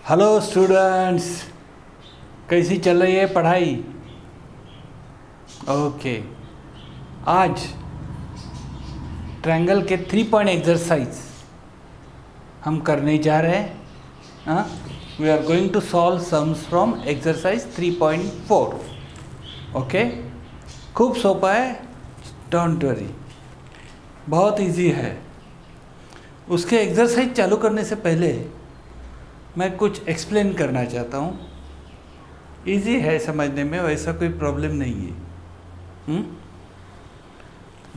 Hello students, कैसी चल रही है पढ़ाई? ओके, आज ट्रायंगल के 3 पॉइंट एक्सरसाइज हम करने जा रहे हैं। We are going to solve sums from exercise 3.4। Okay, खूब सोपा है, डोंट वरी, बहुत इजी है। उसके एक्सरसाइज चालू करने से पहले मैं कुछ एक्सप्लेन करना चाहता हूँ। इजी है समझने में, वैसा कोई प्रॉब्लम नहीं है।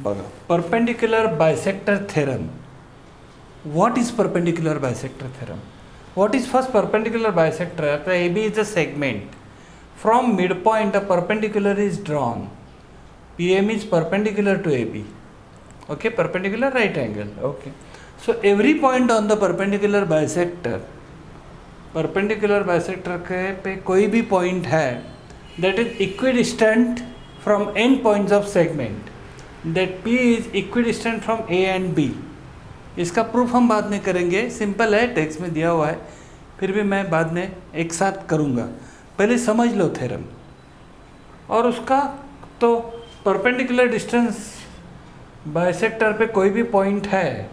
बघा, perpendicular bisector theorem. What is perpendicular bisector theorem? What is first perpendicular bisector? तो AB is a segment. From midpoint a perpendicular is drawn. PM is perpendicular to AB. Okay, perpendicular right angle. Okay, so every point on the perpendicular bisector, perpendicular bisector के पे कोई भी point है that is equidistant from and points of segment, that P is equidistant from A and B। इसका proof हम बाद में करेंगे, सिंपल है, टेक्स्ट में दिया हुआ है, फिर भी मैं बाद में एक साथ करूँगा। पहले समझ लो थ्योरम और उसका। तो परपेंडिकुलर डिस्टेंस बाइसेक्टर पे कोई भी पॉइंट है,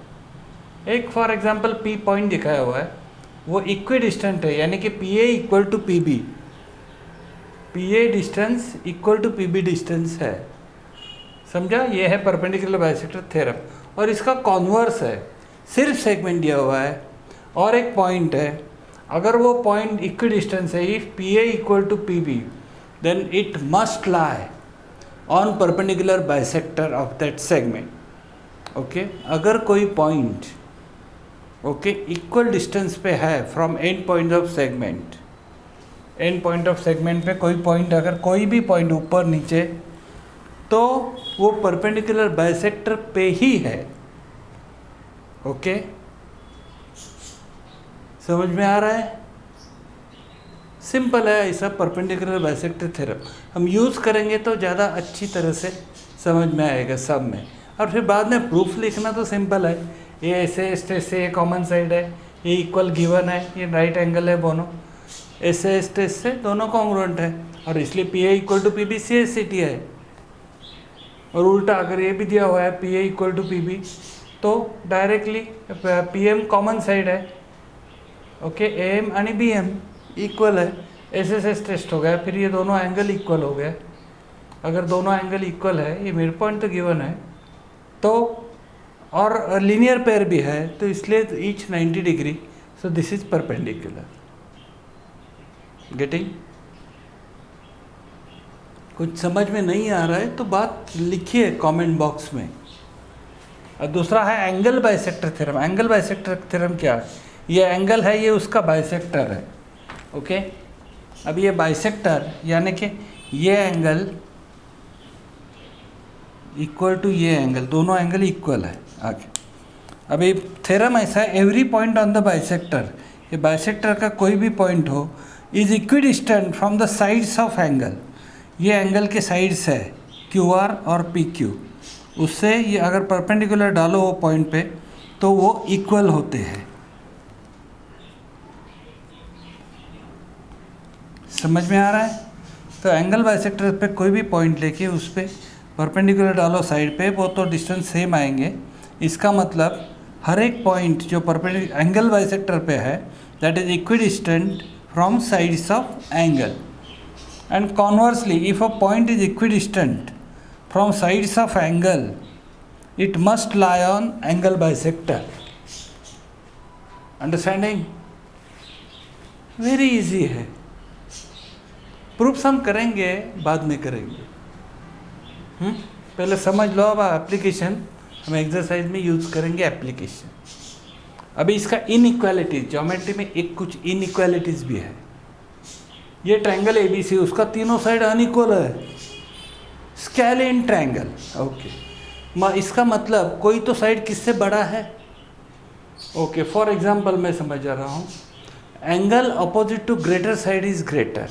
एक फॉर एग्जांपल P पॉइंट दिखाया हुआ है, वो इक्वी डिस्टेंट है, यानी कि PA equal to PB, PA distance equal to PB distance है। समझा? ये है परपेंडिकुलर बाइसेक्टर थ्योरम। और इसका कॉन्वर्स है, सिर्फ सेगमेंट दिया हुआ है और एक पॉइंट है, अगर वो पॉइंट इक्वी डिस्टेंस है, if PA equal to PB then it must lie on perpendicular bisector of that segment. Okay, अगर कोई पॉइंट ओके इक्वल डिस्टेंस पे है from end point of segment, end point of segment पे कोई point, अगर कोई भी पॉइंट ऊपर नीचे, तो वो परपेंडिकुलर बाइसेक्टर पे ही है। ओके, समझ में आ रहा है? सिंपल है, ऐसा परपेंडिकुलर बाइसेक्टर थ्योरम हम यूज़ करेंगे तो ज़्यादा अच्छी तरह से समझ में आएगा सब में। और फिर बाद में प्रूफ लिखना तो सिंपल है, ये ऐसे स्ट्रेस से ये कॉमन साइड है, ये इक्वल गिवन है, ये राइट एंगल है, दोनों ऐसे स्ट्रेस से दोनों कॉन्ग्रुएंट है, और इसलिए PA equal to PB CSCT है। और उल्टा अगर ये भी दिया हुआ है PA इक्वल टू PB, तो डायरेक्टली PM कॉमन साइड है। ओके, AM आणि BM इक्वल है, ऐसे स्ट्रेस हो गया, फिर ये दोनों एंगल इक्वल हो गए। अगर दोनों एंगल इक्वल है, ये मिड पॉइंट तो गिवन है, तो और लीनियर पेयर भी है, तो इसलिए each 90 degree, so this is perpendicular. Getting? कुछ समझ में नहीं आ रहा है तो बात लिखिए कमेंट बॉक्स में। और दूसरा है angle bisector theorem. Angle bisector theorem क्या है? ये एंगल है, ये उसका बाइसेक्टर है। ओके, अब ये बाइसेक्टर यानी कि ये एंगल इक्वल टू ये एंगल, दोनों एंगल इक्वल है। आगे अभी थ्योरम ऐसा है, every point on the bisector, ये बाइसेक्टर का कोई भी पॉइंट हो, is equidistant from the sides of angle, ये एंगल के साइड्स है QR और PQ, उससे ये अगर परपेंडिकुलर डालो वो पॉइंट पे तो वो इक्वल होते हैं। समझ में आ रहा है? तो एंगल बाइसेक्टर पे कोई भी पॉइंट लेके उस पर परपेंडिकुलर डालो साइड पे, वो तो डिस्टेंस सेम आएंगे। इसका मतलब हर एक पॉइंट जो परपेंडिकुलर एंगल बाइसेक्टर पे है, that is equidistant from sides of angle. And conversely, if a point is equidistant from sides of angle, it must lie on angle bisector. Understanding? Very easy है। Proofs हम करेंगे, बाद में करेंगे। पहले समझ लो, अब एप्लीकेशन हम एक्सरसाइज में यूज़ करेंगे एप्लीकेशन। अभी इसका इनइक्वालिटीज, ज्योमेट्री में एक कुछ इनइक्वालिटीज भी है। ये ट्रायंगल ABC, उसका तीनों साइड अनइक्वल है, स्केलिन ट्रायंगल। ओके, इसका मतलब कोई तो साइड किससे बड़ा है। ओके, फॉर एग्जांपल मैं समझ जा रहा हूँ, angle opposite to greater side is greater.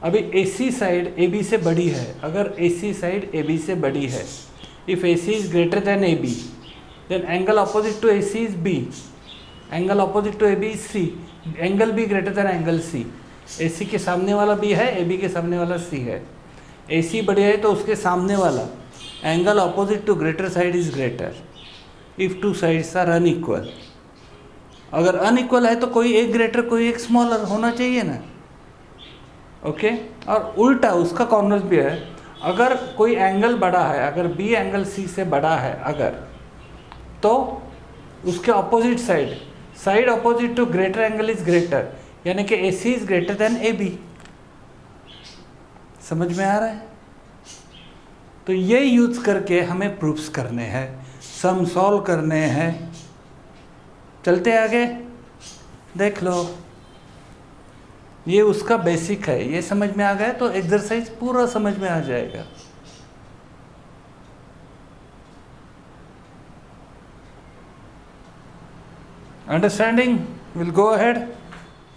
अभी AC साइड AB से बड़ी है, अगर AC साइड AB से बड़ी है, if AC is greater than AB, then angle opposite to AC is B, angle opposite to AB is C, angle B greater than angle C. A C के सामने वाला बी है, A B के सामने वाला सी है। ए सी बड़े है तो उसके सामने वाला angle opposite to greater side is greater if two sides are unequal. अगर अनइक्वल है तो कोई एक ग्रेटर कोई एक स्मॉलर होना चाहिए ना। ओके और उल्टा उसका कॉन्वर्स भी है, अगर कोई एंगल बड़ा है, अगर बी एंगल सी से बड़ा है अगर, तो उसके opposite side opposite to greater angle is greater, यानी कि A C is greater than A B. समझ में आ रहा है? तो ये यूज करके हमें प्रूफ्स करने हैं, सम सॉल्व करने हैं। चलते आगे, देख लो, ये उसका बेसिक है। ये समझ में आ गया तो एक्सरसाइज पूरा समझ में आ जाएगा। अंडरस्टैंडिंग? Will go ahead.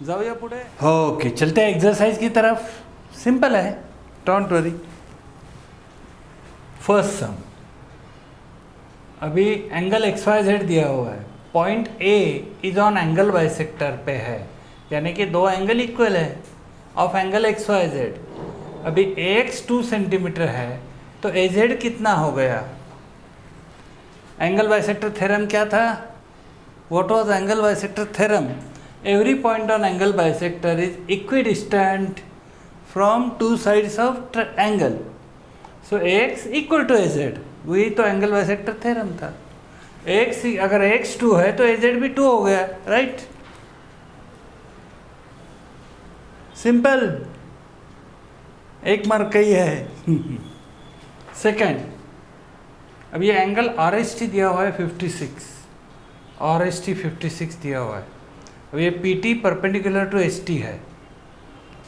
जाऊया पुढे। ओके, चलते हैं एक्सरसाइज की तरफ। सिंपल है, डोंट वरी। फर्स्ट सम, अभी एंगल एक्स वाई जेड दिया हुआ है। Point A is on angle bisector पे है, यानी कि दो एंगल इक्वल है of angle X Y Z. अभी ए एक्स 2 सेंटीमीटर है तो ए जेड कितना हो गया? एंगल बाइसेक्टर थ्योरम क्या था? What was angle bisector theorem? Every point on angle bisector is equidistant from two sides of angle, so A X equal to A Z. वही तो angle bisector theorem था। X अगर X 2 है तो A Z भी 2 हो गया, right? Simple, एक मार्क ही है। सेकंड, अब ये एंगल आर एस टी दिया हुआ है 56, आर एस टी 56 दिया हुआ है। अब ये P T perpendicular to S T है,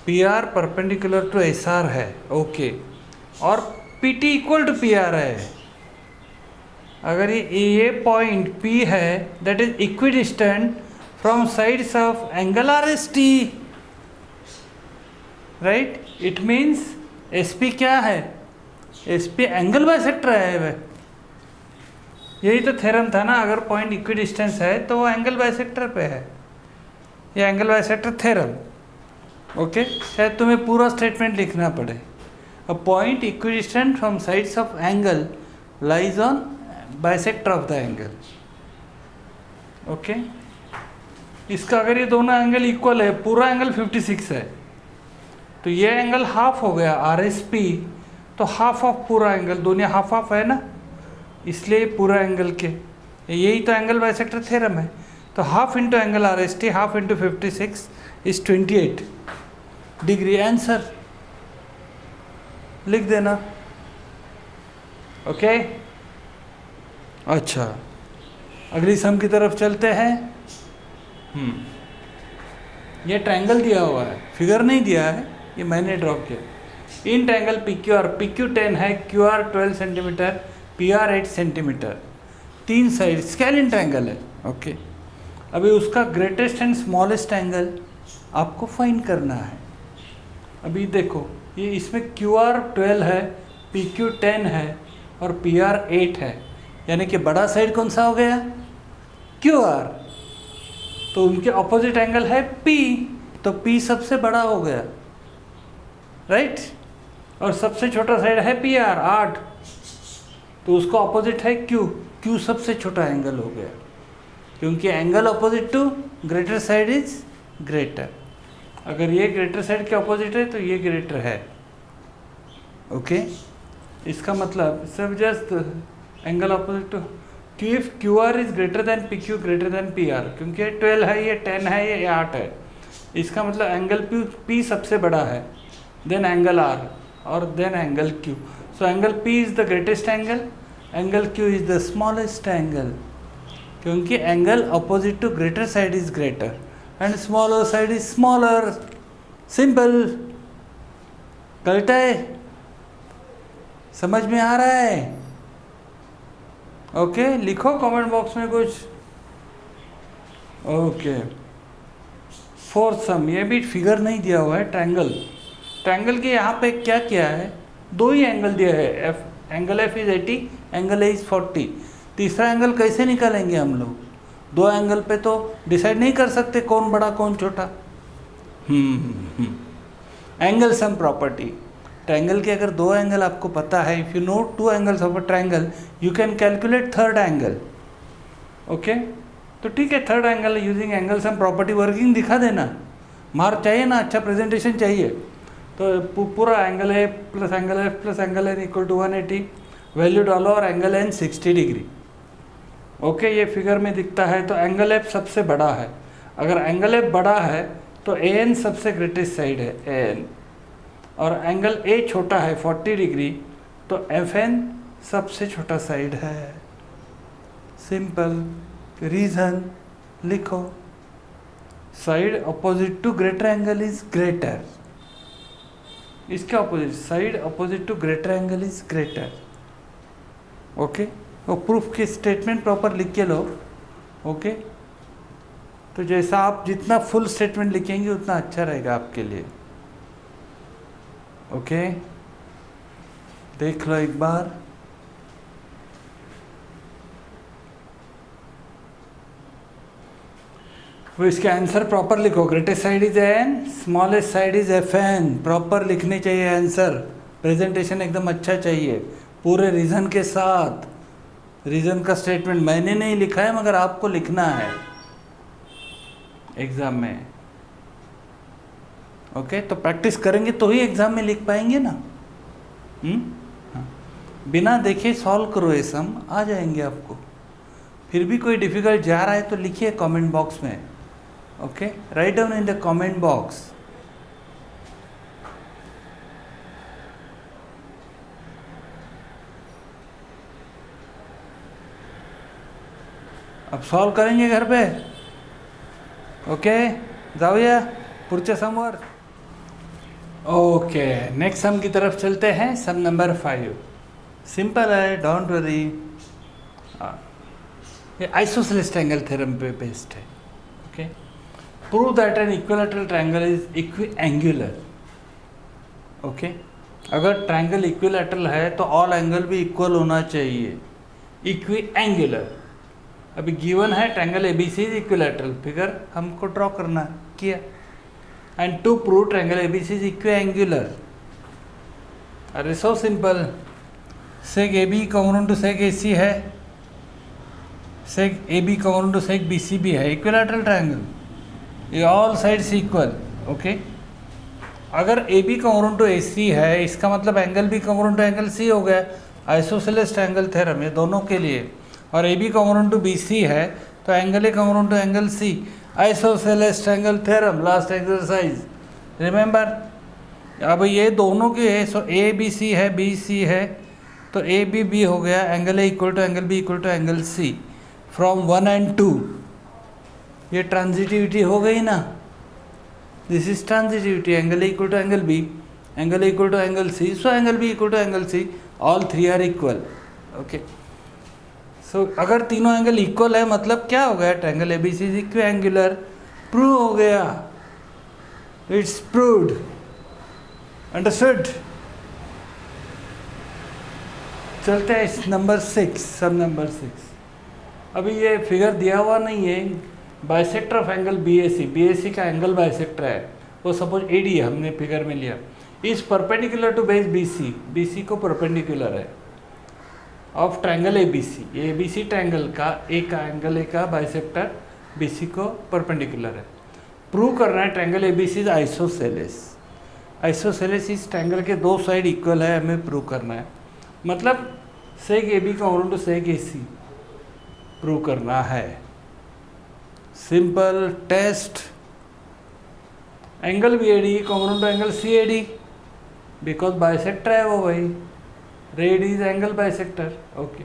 P R perpendicular to S R है, ओके, और P T equal to P R है। अगर ये पॉइंट P है that is equidistant from sides of angle R S T, right? It means S P क्या है? S P angle bisector है वह। यही तो थ्योरम था ना, अगर पॉइंट इक्विडिस्टेंस है तो वो एंगल बाइसेक्टर पे है। ये एंगल बाइसेक्टर थ्योरम, ओके? शायद तुम्हें पूरा स्टेटमेंट लिखना पड़े। A point equidistant from sides of angle lies on bisector of the angle, okay? इसका अगर ये दोनों एंगल इक्वल है, पूरा एंगल 56 है, तो ये एंगल हाफ हो गया आर एस पी, तो हाफ ऑफ पूरा एंगल, दोनों हाफ ऑफ है ना, इसलिए पूरा एंगल के, यही तो एंगल बाइसेक्टर थ्योरम है। तो half into angle R S T, half into 56 is 28 degree. Answer लिख देना, ओके? अच्छा, अगली सम की तरफ चलते हैं। ये ट्रायंगल दिया हुआ है, फिगर नहीं दिया है, ये मैंने ड्रॉ किया। In triangle P Q are, P Q 10 है, Q R 12 centimetre, P R 8 centimetre, 3 side scalene triangle है, ओके? अभी उसका ग्रेटेस्ट एंड स्मॉलेस्ट एंगल आपको फाइंड करना है। अभी देखो, ये इसमें क्यू आर 12 है, पी क्यू 10 है और पी आर 8 है, यानी कि बड़ा साइड कौन सा हो गया? Q R. तो उनके ऑपोजिट एंगल है P, तो P सबसे बड़ा हो गया, राइट? और सबसे छोटा साइड है PR 8, तो उसका ऑपोजिट है Q, Q सबसे छोटा एंगल हो गया, क्योंकि angle opposite to greater side is greater. अगर ये ग्रेटर साइड के ऑपोजिट है तो ये ग्रेटर है, ओके? इसका मतलब सब just angle opposite to Q, if Q R is greater then P Q greater then P R, क्योंकि 12 है, ये 10 है, ये 8 है, इसका मतलब एंगल P सबसे बड़ा है, देन एंगल R और then angle Q। So angle P is the greatest angle, angle Q is the smallest angle, क्योंकि angle opposite to greater side is greater and smaller side is smaller. Simple, correct है? समझ में आ रहा है? Okay, लिखो comment box में कुछ। ओके, फोर्थ सम, ये भी फिगर नहीं दिया हुआ है। ट्रायंगल, ट्रायंगल के यहाँ पे क्या किया है? 2 ही एंगल दिया है, angle F is 80, angle A is 40। तीसरा एंगल कैसे निकालेंगे हम लोग? दो एंगल पे तो डिसाइड नहीं कर सकते कौन बड़ा कौन छोटा। एंगल सम प्रॉपर्टी, ट्रायंगल के अगर दो एंगल आपको पता है, if you know two angles of a triangle you can calculate third angle. Okay, तो ठीक है, third angle using angle sum property working दिखा देना। मार्क चाहिए ना, अच्छा प्रेजेंटेशन चाहिए, तो पूरा angle A plus angle F plus angle N equal to 180, value डालो और एंगल एन 60 डिग्री। ओके, ये फिगर में दिखता है, तो एंगल एफ सबसे बड़ा है। अगर एंगल एफ बड़ा है तो ए एन सबसे ग्रेटेस्ट साइड है, ए एन, और एंगल ए छोटा है 40 डिग्री, तो एफ एन सबसे छोटा साइड है। सिंपल रीजन लिखो, side opposite to greater angle is greater, इसके opposite side opposite to greater angle is greater. Okay, वो प्रूफ की स्टेटमेंट प्रॉपर लिख के लो। ओके, तो जैसा आप जितना फुल स्टेटमेंट लिखेंगे उतना अच्छा रहेगा आपके लिए। ओके, देख लो एक बार। वो इसके आंसर प्रॉपर लिखो, greatest side is N, smallest side is F N, proper लिखनी चाहिए आंसर। प्रेजेंटेशन एकदम अच्छा चाहिए, पूरे रीज़न के साथ। रीज़न का स्टेटमेंट मैंने नहीं लिखा है, मगर आपको लिखना है एग्ज़ाम में। ओके, तो प्रैक्टिस करेंगे तो ही एग्ज़ाम में लिख पाएंगे ना। हाँ, बिना देखे सॉल्व करो, ये सम आ जाएंगे आपको। फिर भी कोई डिफ़िकल्ट जा रहा है तो लिखिए कमेंट बॉक्स में। Okay, write down in the comment box. अब सॉल्व करेंगे घर पे। ओके, जाओया पुढच्या समवर। ओके, नेक्स्ट सम की तरफ चलते हैं। सम नंबर 5 सिंपल है, डोंट वरी। ये आइसोसेलेस ट्रायंगल थ्योरम पे बेस्ड है। Okay, prove that an equilateral triangle is equiangular. Okay, अगर ट्रायंगल इक्विलैटरल है तो ऑल एंगल भी इक्वल होना चाहिए, इक्विएंगुलर। अभी गिवन है triangle ABC is equilateral, figure हमको ड्रॉ करना किया। And to prove triangle ABC is equiangular, अरे so simple. Seg A B congruent to seg A C है, seg A B congruent to seg B C भी है, equilateral triangle, ये all sides equal. Okay, अगर A B congruent to A C है, इसका मतलब angle भी congruent to angle सी हो गया। आइसोसेलेस ट्रायंगल थ्योरम ये दोनों के लिए। और A B congruent to B C है तो angle A congruent to angle C, isosceles triangle theorem, last exercise remember. अब ये दोनों के है, सो ए बी सी है, बी सी है, तो ए बी बी हो गया, angle A equal to angle B equal to angle C from 1 and 2। ये ट्रांजिटिविटी हो गई ना, this is transitivity, angle A equal to angle B, angle A equal to angle C, so angle B equal to angle C, all three are equal. Okay, so अगर तीनों angle equal है मतलब क्या हो गया, triangle ABC is equiangular, prove हो गया, it's proved, understood. चलते हैं नंबर 6, सब नंबर 6। अभी ये फिगर दिया हुआ नहीं है, bisector of angle B A C का एंगल बाइसेक्टर है, वो सपोज ए डी हमने फिगर में लिया, is perpendicular to base B C को परपेंडिकुलर है of triangle A B C triangle का एंगल ए का बाइसेक्टर बी सी को परपेंडिकुलर है। प्रूव करना है triangle A B C is isosceles. Isosceles इस ट्रायंगल के दो साइड इक्वल है, हमें प्रूव करना है, मतलब seg A B congruent to seg A C prove करना है। Simple test, angle B A D congruent to angle C A D, because bisector है वो भाई, red is angle bisector. Okay,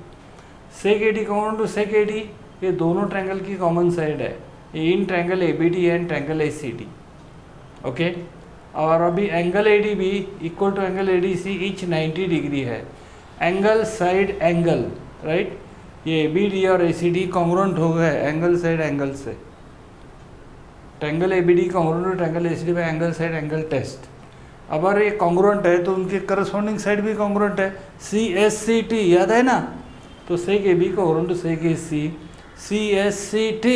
seg A D congruent to seg A D, ये दोनों triangle की common side है, ये in triangle A B D and triangle A C D. Okay, और अभी angle A D B equal to angle A D C each 90 degree है, angle side angle, right, ये A B D और ए C D congruent हो गए angle side angle से। Triangle A B D congruent to triangle A C D by angle side angle test. अब अगर ये congruent है तो उनके करस्पॉन्डिंग साइड भी कॉन्ग्रुएंट है, सी एस सी टी याद है ना, तो seg A B congruent to seg A C, CSCT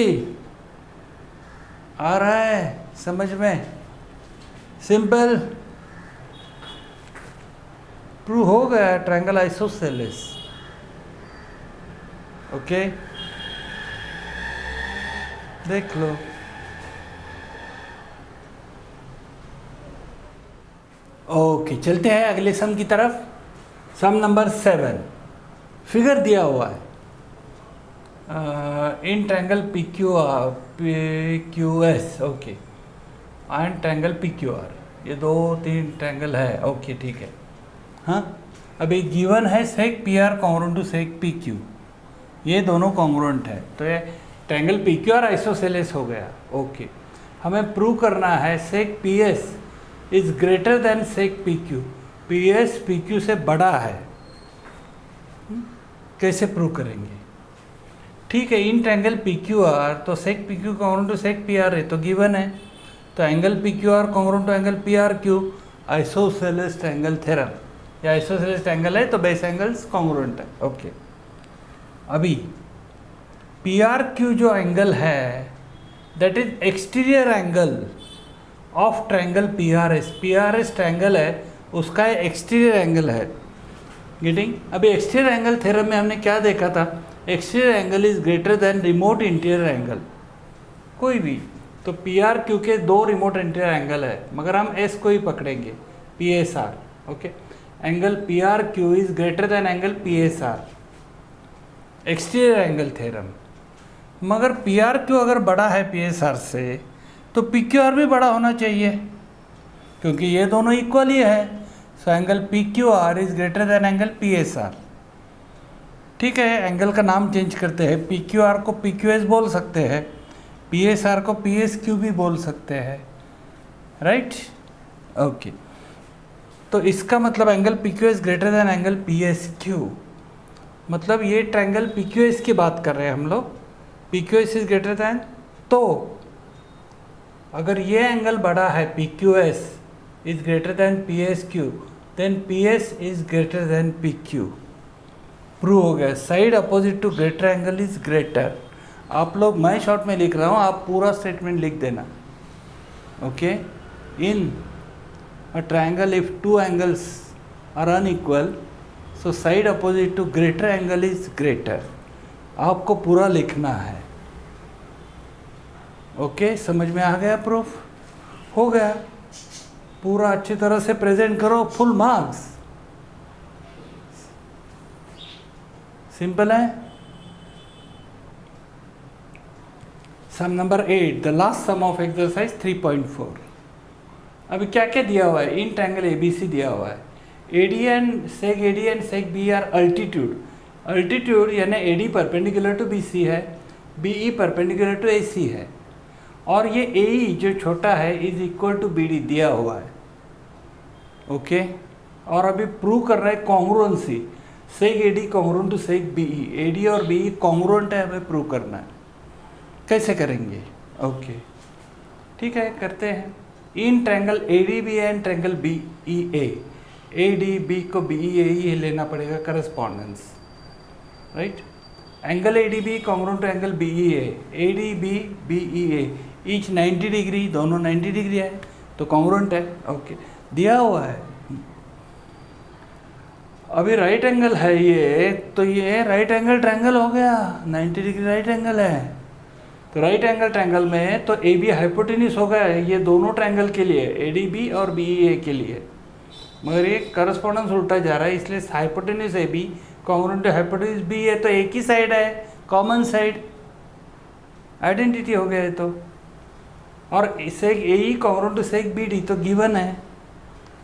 आ रहा है समझ में? सिंपल प्रूव हो गया ट्रायंगल आइसोसेलेस। ओके देख लो। ओके चलते हैं अगले सम की तरफ। सम नंबर 7 फिगर दिया हुआ है in triangle PQS। Okay and triangle PQR, ये 2-3 ट्रायंगल है। ओके ठीक है। हाँ अभी गिवन है seg PR congruent to seg PQ, ये दोनों कॉन्ग्रुएंट है, तो ये ट्रायंगल PQR आइसोसेलेस हो गया। ओके हमें प्रूव करना है seg PS is greater than seg PQ, PS PQ से बड़ा है। कैसे प्रूव करेंगे? ठीक है, इन ट्रायंगल PQR तो seg PQ congruent to seg PR है तो गिवन है, तो angle PQR congruent to angle PRQ, isosceles triangle theorem. या आइसोसेलेस ट्रायंगल है तो बेस एंगल्स कॉन्ग्रुएंट है। ओके अभी PRQ जो एंगल है that is exterior angle of triangle PRS। PRS triangle है उसका एक्सटीरियर एंगल है। गेटिंग? अभी एक्सटीरियर एंगल थ्योरम में हमने क्या देखा था? Exterior angle is greater than remote interior angle, कोई भी। तो PRQ के 2 रिमोट इंटीरियर एंगल है, मगर हम S को ही पकड़ेंगे, PSR। Okay angle PRQ is greater than angle PSR, exterior angle theorem. मगर PRQ अगर बड़ा है PSR से तो PQR भी बड़ा होना चाहिए, क्योंकि ये दोनों इक्वल ही है। So angle PQR is greater than angle PSR। ठीक है, एंगल का नाम चेंज करते हैं, PQR को PQS बोल सकते हैं, PSR को PSQ भी बोल सकते हैं, राइट? ओके तो इसका मतलब angle PQS greater than angle PSQ, मतलब ये ट्रायंगल PQS की बात कर रहे हैं हम लोग। PQS इज ग्रेटर देन, तो अगर ये एंगल बड़ा है PQS is greater than PSQ, then PS is greater than PQ। Prove हो गया, side opposite to greater angle is greater. आप लोग, मैं शॉर्ट में लिख रहा हूँ, आप पूरा स्टेटमेंट लिख देना। Okay in a triangle if 2 angles are unequal so side opposite to greater angle is greater. आपको पूरा लिखना है। ओके समझ में आ गया? प्रूफ हो गया। पूरा अच्छी तरह से प्रेजेंट करो, फुल मार्क्स। सिंपल है। Sum number 8 the last sum of exercise 3.4। अभी क्या क्या दिया हुआ है? इन ट्रायंगल ABC दिया हुआ है। AD and seg B are altitude. Altitude यानी AD परपेंडिकुलर टू BC है, BE परपेंडिकुलर टू AC है, और ये AE जो छोटा है इज इक्वल टू BD दिया हुआ है। ओके और अभी प्रूव कर रहा है congruency, seg AD congruent to seg BE। AD और BE कॉन्ग्रुएंट है, हमें प्रूव करना है। कैसे करेंगे? ओके ठीक है, करते हैं। In triangle ADB and triangle BEA, ADB को BEA ही लेना पड़ेगा, correspondence, right? Angle ADB congruent to angle BEA, ADB BEA each 90 degree, दोनों 90 डिग्री है तो कॉन्ग्रुएंट है। ओके दिया हुआ है। अभी राइट एंगल है ये, तो ये राइट एंगल ट्रायंगल हो गया, 90 डिग्री राइट एंगल है। तो राइट एंगल ट्रायंगल में तो AB हाइपोटेन्यूस हो गया है, ये दोनों ट्रायंगल के लिए, ADB और BEA के लिए, मगर ये करस्पॉन्डेंस उल्टा जा रहा है, इसलिए hypotenuse AB congruent to hypotenuse BA, तो एक ही साइड है, कॉमन साइड, आइडेंटिटी हो गया है। तो और seg AE congruent to seg BD तो गिवन है।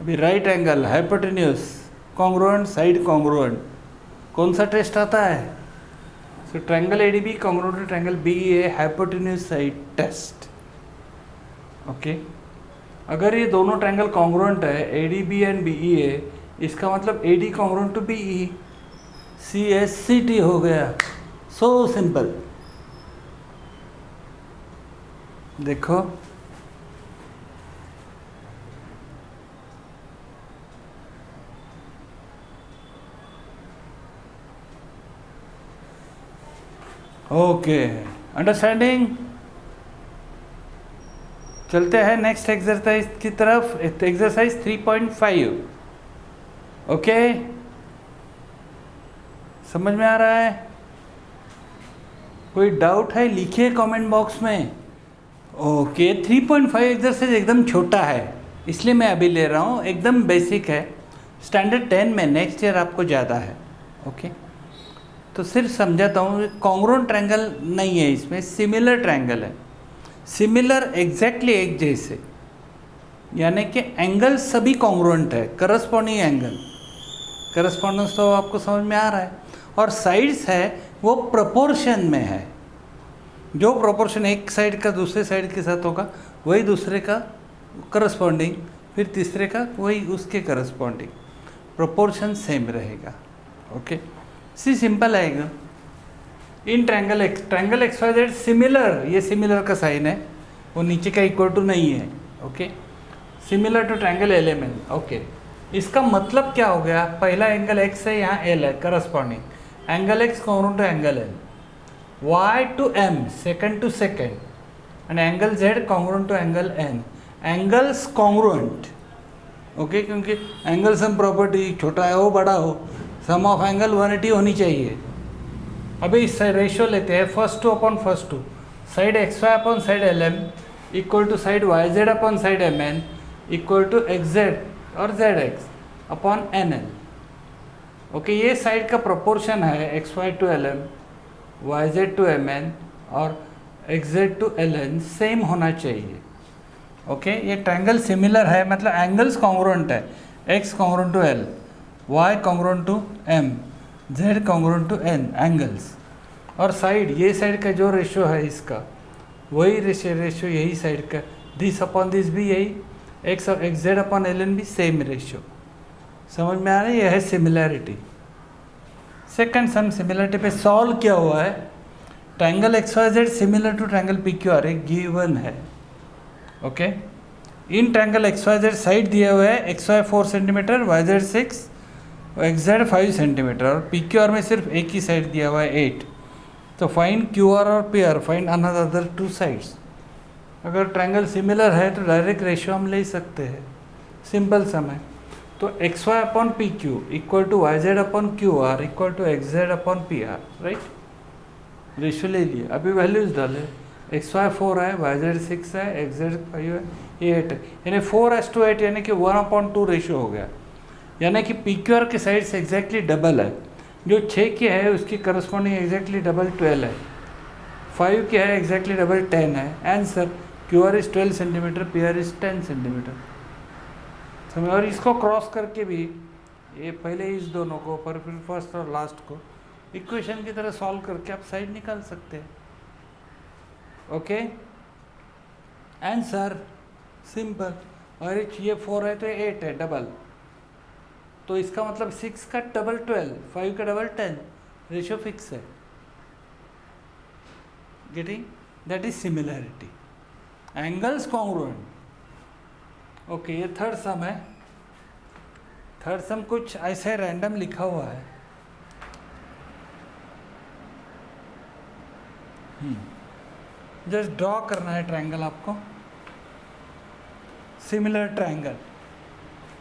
अभी right angle hypotenuse congruent side congruent, कौन सा टेस्ट आता है? So triangle ADB congruent to triangle BEA hypotenuse side test. Okay अगर ये दोनों ट्रायंगल कॉन्ग्रुएंट है ADB एंड BEA, इसका मतलब AD congruent to BE, CSCT हो गया। So simple. देखो ओके, अंडरस्टैंडिंग। चलते हैं नेक्स्ट एक्सरसाइज की तरफ, एक्सरसाइज 3.5। ओके, समझ में आ रहा है? कोई डाउट है लिखिए कमेंट बॉक्स में। ओके, 3.5 एक्सरसाइज एकदम छोटा है, इसलिए मैं अभी ले रहा हूँ, एकदम बेसिक है। स्टैंडर्ड 10 में नेक्स्ट ईयर आपको ज़्यादा है। ओके, तो सिर्फ समझाता हूँ, कॉन्ग्रुएंट ट्रायंगल नहीं है इसमें, सिमिलर ट्रायंगल है। सिमिलर एग्जैक्टली एक जैसे, यानी कि एंगल सभी कॉन्ग्रुएंट है, करस्पॉन्डिंग एंगल, करस्पॉन्डेंस तो आपको समझ में आ रहा है। और साइड्स है वो प्रोपोर्शन में है, जो प्रोपोर्शन एक साइड का दूसरे साइड के साथ होगा वही दूसरे का करस्पॉन्डिंग, फिर तीसरे का वही उसके करस्पॉन्डिंग, प्रोपोर्शन सेम रहेगा। ओके, सी सिंपल आएगा। In triangle X Y Z similar, ये सिमिलर का साइन है, वो नीचे का इक्वल टू नहीं है। Okay, similar to triangle L M N. Okay, इसका मतलब क्या हो गया? पहला एंगल एक्स है, यहाँ एल है corresponding, angle X congruent to angle L, y to m second to second, and angle z congruent to angle n, angles congruent. Okay, क्योंकि एंगल सम प्रॉपर्टी, छोटा है हो बड़ा हो, सम ऑफ एंगल 180 होनी चाहिए। अभी इस रेशियो लेते हैं, first two upon first to, side x Y upon side L M equal to side Y Z upon side M N equal to X Z और Z x upon N L. Okay, ये side का proportion है x Y to L M, Y Z to M N और x Z to L N same होना चाहिए। Okay, ये triangle similar है, मतलब एंगल्स कॉन्ग्रुएंट है, x congruent to L, Y congruent to M, Z congruent to N, angles. और side, ये side का जो रेशियो है इसका वही रेशियो यही साइड का, दिस अपॉन दिस भी यही, X Z upon L N भी सेम रेशियो। समझ में आ रहा है? यह है सिमिलैरिटी। सेकंड सम सिमिलरिटी पे सॉल्व किया हुआ है। Triangle X Y Z similar to triangle P Q R एक गिवन है। Okay, in triangle X Y Z side दिए हुए हैं, X Y 4 centimetre, Y Z 6, X Z 5 centimetre, और पी क्यू आर में सिर्फ एक ही साइड दिया हुआ है 8। तो फाइंड क्यू आर और P R, find another 2 sides. अगर ट्रायंगल सिमिलर है तो डायरेक्ट रेशियो हम ले सकते हैं, सिंपल सम है। तो X Y upon P Q equal to Y Z upon Q R equal to X Z upon P R, right? Ratio ले लिए, अभी वैल्यूज डाले, एक्स वाई 4 है, वाई जेड 6 है, एक्स जेड 5 है, ये 8 है, यानी 4:8 यानी कि 1/2 रेशियो हो गया। यानी कि पी क्यू आर के साइड से एग्जैक्टली डबल है, जो 6 की है उसकी करस्पॉन्डिंग एग्जैक्टली डबल 12 है, 5 की है एग्जैक्टली डबल 10 है। Answer Q R is 12 centimetre, P R is 10 centimetre. समझ? और इसको क्रॉस करके भी, ये पहले इस दोनों को पर फिर फर्स्ट और लास्ट को इक्वेशन की तरह सॉल्व करके आप साइड निकाल सकते हैं। Okay, answer simple. और ये 4 है तो 8 है डबल, तो इसका मतलब 6 का डबल 12, 5 का डबल 10, रेशियो फिक्स है। Getting? That is similarity, angles congruent. Okay, ये थर्ड सम है। थर्ड सम कुछ ऐसे रैंडम लिखा हुआ है। जस्ट ड्रॉ करना है ट्रायंगल आपको, सिमिलर ट्रायंगल।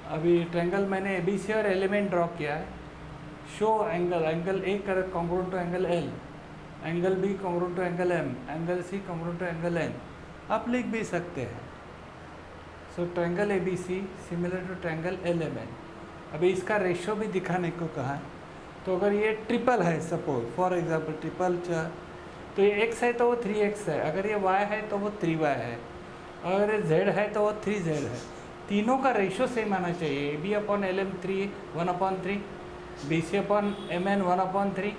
अभी ट्रायंगल मैंने एबीसी और एलिमेंट ड्रॉ किया है। Show angle, angle A congruent to angle L, angle B congruent to angle M, angle C congruent to angle N, आप लिख भी सकते हैं। So triangle A B C similar to triangle L M N. अभी इसका ratio भी दिखाने को कहा है। तो अगर ये ट्रिपल है, सपोज फॉर एग्जांपल ट्रिपल तो ये x है तो वो 3x है, अगर ये y है तो वो 3y है, अगर ये z है तो वो 3z है। तीनों का रेशियो सेम आना चाहिए। A B upon L M 3 1/3, B C upon M N 1/3,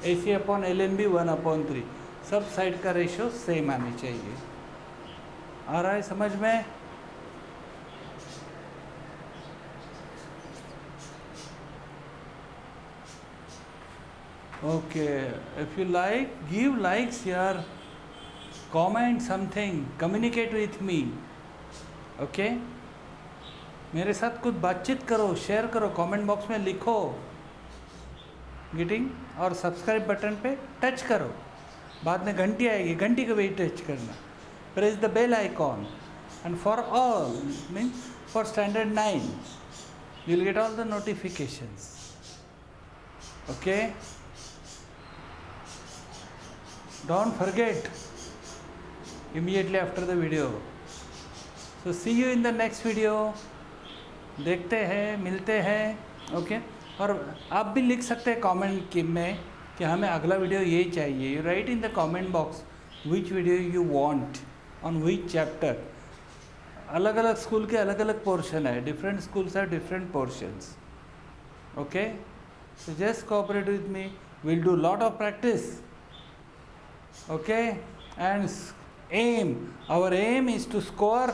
A C upon L M भी 1/3, सब साइड का रेशियो सेम आनी चाहिए। आ रहा है समझ में? Okay, if you like, give likes here, comment something, communicate with me. Okay? मेरे साथ कुछ बातचीत करो, शेयर करो, कमेंट बॉक्स में लिखो। गेटिंग? और सब्सक्राइब बटन पे टच करो। बाद में घंटी आएगी, घंटी को भी टच करना. Press the bell icon. And for all, means for standard 9, you will get all the notifications. Okay? Don't forget immediately after the video. So see you in the next video. देखते हैं, मिलते हैं. Okay और आप भी लिख सकते हैं कमेंट में कि हमें अगला वीडियो ये चाहिए. You right in the comment box which video you want on which chapter. अलग अलग स्कूल के अलग अलग पोर्शन है. Different schools have different portions. Okay so just cooperate with me. Will do lot of practice. Okay and aim, our aim is to score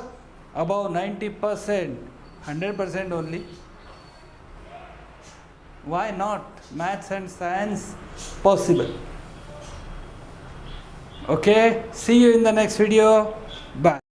above 90%, 100% only. Why not? Maths and science possible. Okay, see you in the next video. Bye.